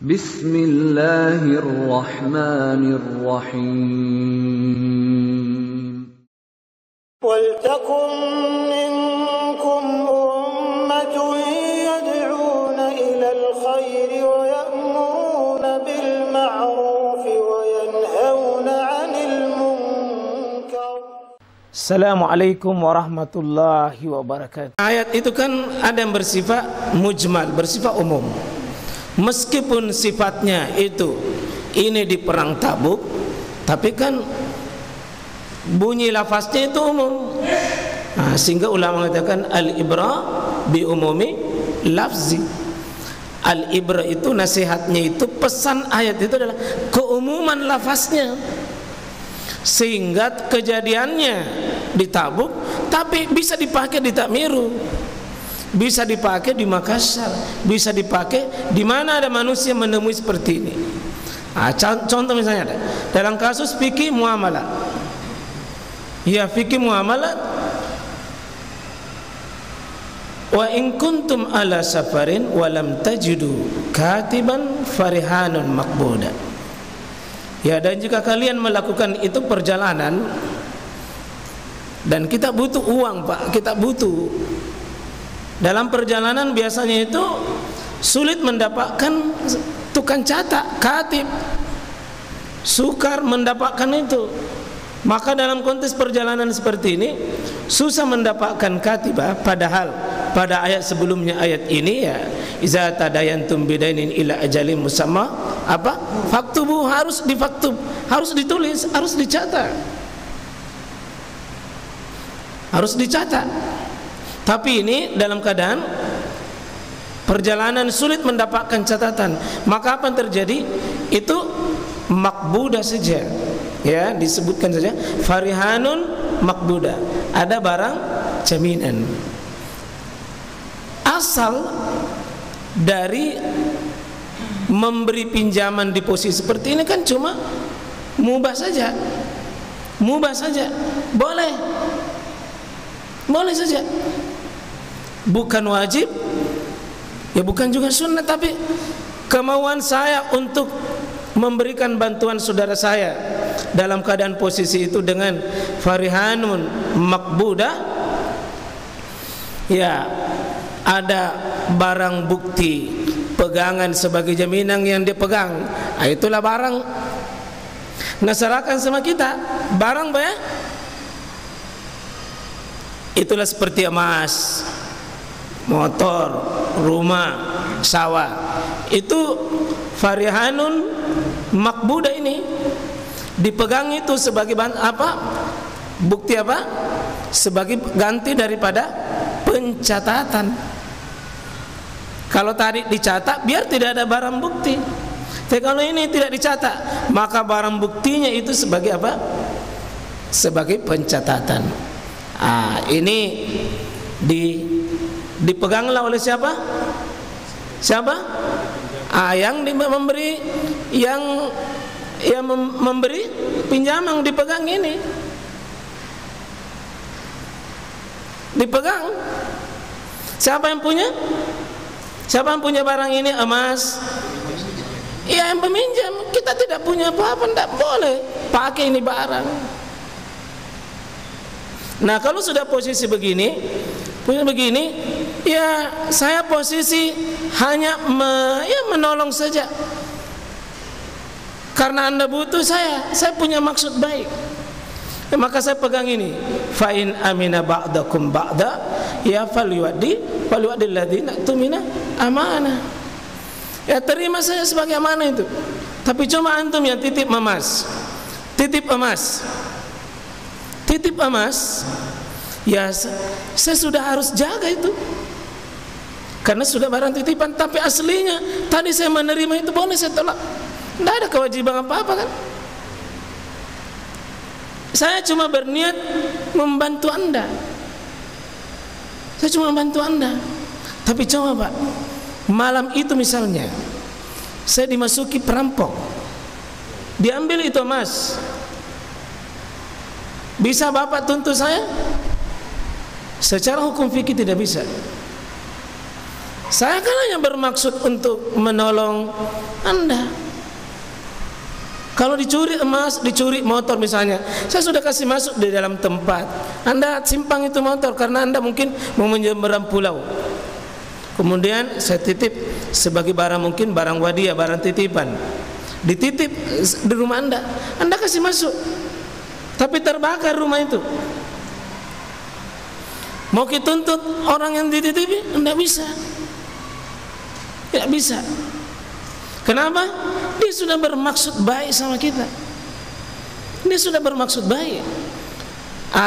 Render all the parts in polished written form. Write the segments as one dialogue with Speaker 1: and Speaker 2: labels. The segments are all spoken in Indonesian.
Speaker 1: Bismillahirrahmanirrahim.
Speaker 2: Waltakum minkum ummatun yad'una ilal khairi wa ya'muruna bil ma'rufi wa yanhauna 'anil munkar.
Speaker 3: Assalamualaikum warahmatullahi wabarakatuh. Ayat itu kan ada yang bersifat mujmal, bersifat umum. Meskipun sifatnya itu ini di perang Tabuk, tapi kan bunyi lafaznya itu umum. Sehingga ulama mengatakan al-ibra bi umumi lafzi. Al-ibra itu nasihatnya itu, pesan ayat itu adalah keumuman lafaznya. Sehingga kejadiannya di Tabuk tapi bisa dipakai di Takmiru, bisa dipakai di Makassar, bisa dipakai di mana ada manusia menemui seperti ini. Contoh misalnya ada dalam kasus fikih muamalah. Ya, fikih muamalah. Wa in kuntum ala safarin wa lam tajidu katiban farihanun maqbuda. Ya, dan jika kalian melakukan itu perjalanan dan kita butuh uang, Pak, kita butuh. Dalam perjalanan biasanya itu sulit mendapatkan tukang catat, katib. Sukar mendapatkan itu. Maka dalam konteks perjalanan seperti ini susah mendapatkan katibah, padahal pada ayat sebelumnya ayat ini ya iza tadayantum bidainin ila ajalin musamma apa? Faktubu, harus difaktub, harus ditulis, harus dicatat. Harus dicatat. Tapi ini dalam keadaan perjalanan sulit mendapatkan catatan, maka apa yang terjadi? Itu makbuda saja. Ya, disebutkan saja farihanun makbuda, ada barang jaminan. Asal dari memberi pinjaman di posisi seperti ini kan cuma mubah saja. Mubah saja. Boleh. Boleh saja. Bukan wajib, ya bukan juga sunnah, tapi kemauan saya untuk memberikan bantuan saudara saya dalam keadaan posisi itu dengan farihanun makbuda, ya ada barang bukti pegangan sebagai jaminan yang dia pegang. Itulah barang nasarakan sama kita, barang apa ya? Itulah seperti emas, motor, rumah, sawah. Itu farihanun makbuda, ini dipegang itu sebagai apa? Bukti apa? Sebagai ganti daripada pencatatan. Kalau tadi dicatat biar tidak ada barang bukti. Tapi kalau ini tidak dicatat, maka barang buktinya itu sebagai apa? Sebagai pencatatan. Ini dipeganglah oleh siapa? Siapa? Yang memberi, yang memberi pinjaman dipegang ini. Dipegang. Siapa yang punya? Siapa yang punya barang ini? Emas. Iya, yang peminjam. Kita tidak punya apa-apa, tidak boleh pakai ini barang. Nah, kalau sudah posisi begini, ya saya posisi hanya menolong saja. Karena Anda butuh saya punya maksud baik. Ya, maka saya pegang ini. Fa in amina ba'dakum ba'da ya falyuaddi alladziina tumina amanah. Ya, terima saya sebagai amanah itu. Tapi cuma antum yang titip emas. Titip emas. Titip emas. Ya, saya sudah harus jaga itu. Karena sudah barang titipan, tapi aslinya tadi saya menerima itu boleh saya tolak. Tidak ada kewajiban apa-apa kan? Saya cuma berniat membantu Anda. Saya cuma membantu Anda. Tapi coba Pak, malam itu misalnya saya dimasuki perampok, diambil itu emas, bisa Bapak tuntut saya? Secara hukum fikih tidak bisa. Saya kan hanya bermaksud untuk menolong Anda. Kalau dicuri emas, dicuri motor misalnya, saya sudah kasih masuk di dalam tempat, Anda simpang itu motor karena Anda mungkin mau menyeberang pulau. Kemudian saya titip sebagai barang, mungkin barang wadiah, barang titipan, dititip di rumah Anda, Anda kasih masuk, tapi terbakar rumah itu. Mau dituntut orang yang dititipi, tidak bisa. Tidak bisa. Kenapa? Dia sudah bermaksud baik sama kita. Dia sudah bermaksud baik.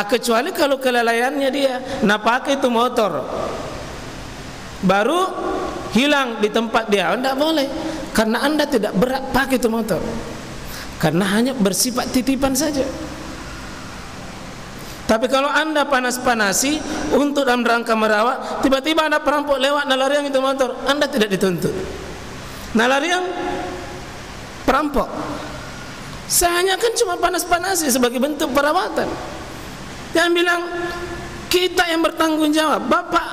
Speaker 3: Kecuali kalau kelalaiannya dia, nak pakai itu motor, baru hilang di tempat dia, tidak boleh. Karena Anda tidak berat pakai itu motor, karena hanya bersifat titipan saja. Tapi kalau Anda panas-panasi untuk dalam rangka merawat, tiba-tiba ada perampok lewat nalariang itu motor, Anda tidak dituntut. Nalariang perampok, saya hanya kan cuma panas-panasi sebagai bentuk perawatan. Jangan bilang kita yang bertanggung jawab. Bapak,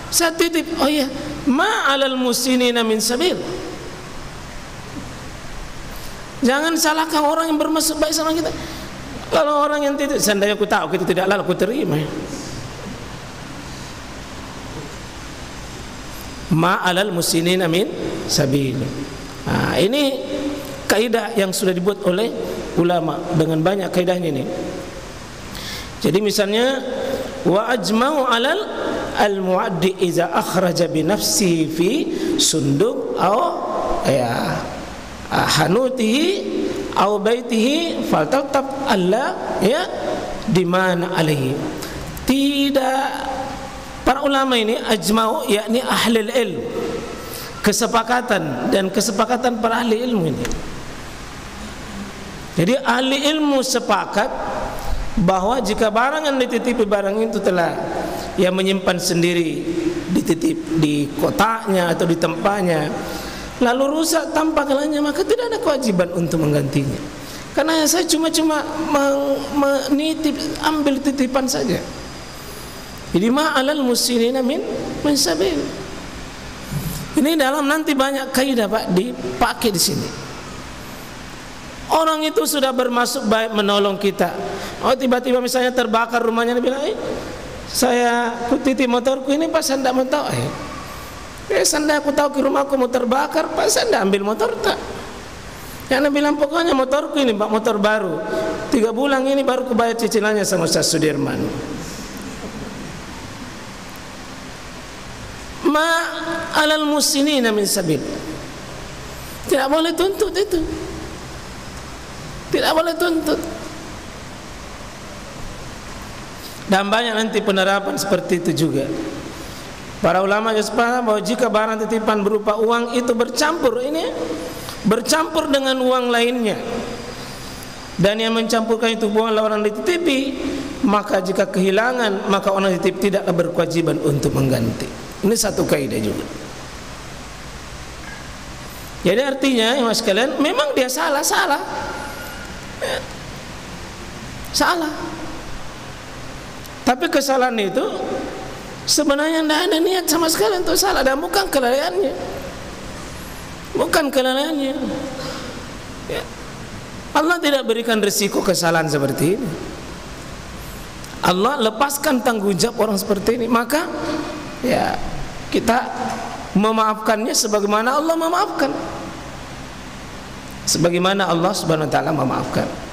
Speaker 3: saya titip, oh iya, ma'alal musinina min sabil. Jangan salahkan orang yang bermaksud baik sama kita. Kalau orang yang titip, seandainya aku tahu kita tidak lalu, aku terima. Ma'alal musinina min sabil. Ini kaidah yang sudah dibuat oleh ulama dengan banyak kaidahnya ini. Jadi misalnya, wa ajma'u 'alal al-mu'addi iza akhraja bi nafsihi fi sunduk aw hanutihi aw baitihi faltatab alla dimana alaihi. Tidak, para ulama ini ajma'u, yakni ahli ilmu, kesepakatan, dan kesepakatan para ahli ilmu ini. Jadi ahli ilmu sepakat bahwa jika barang yang dititipi, barang itu telah yang menyimpan sendiri, dititip di kotaknya atau di tempatnya, lalu rusak tanpa kalanya, maka tidak ada kewajiban untuk menggantinya. Karena saya cuma menitip, ambil titipan saja. Jadi ma'alal musinina min sabil. Ini dalam nanti banyak kaidah Pak dipakai di sini. Orang itu sudah bermaksud baik menolong kita. Oh, tiba-tiba misalnya terbakar rumahnya, dia bilang, saya kutitip motorku ini, Pak, saya tidak mau tahu. Sanda aku tahu ke rumahku mau terbakar, Pak, saya tidak ambil motor tak. Yang Anda bilang pokoknya motorku ini, Pak, motor baru, 3 bulan ini baru kubayar cicilannya sama Ustaz Sudirman. Ma alal musinina min sabil. Tidak boleh tuntut itu. Tidak boleh tuntut. Dan banyak nanti penerapan seperti itu juga. Para ulama sepakat bahwa jika barang titipan berupa uang itu bercampur dengan uang lainnya, dan yang mencampurkan itu uang orang dititipi, maka jika kehilangan, maka orang dititip tidaklah berkewajiban untuk mengganti. Ini satu kaidah juga. Jadi artinya, mas sekalian, memang dia salah. Tapi kesalahan itu sebenarnya tidak ada niat sama sekali untuk salah, dan bukan kelalaiannya. Ya. Allah tidak berikan risiko kesalahan seperti ini. Allah lepaskan tanggung jawab orang seperti ini. Maka ya kita memaafkannya sebagaimana Allah memaafkan, sebagaimana Allah Subhanahu wa taala memaafkan.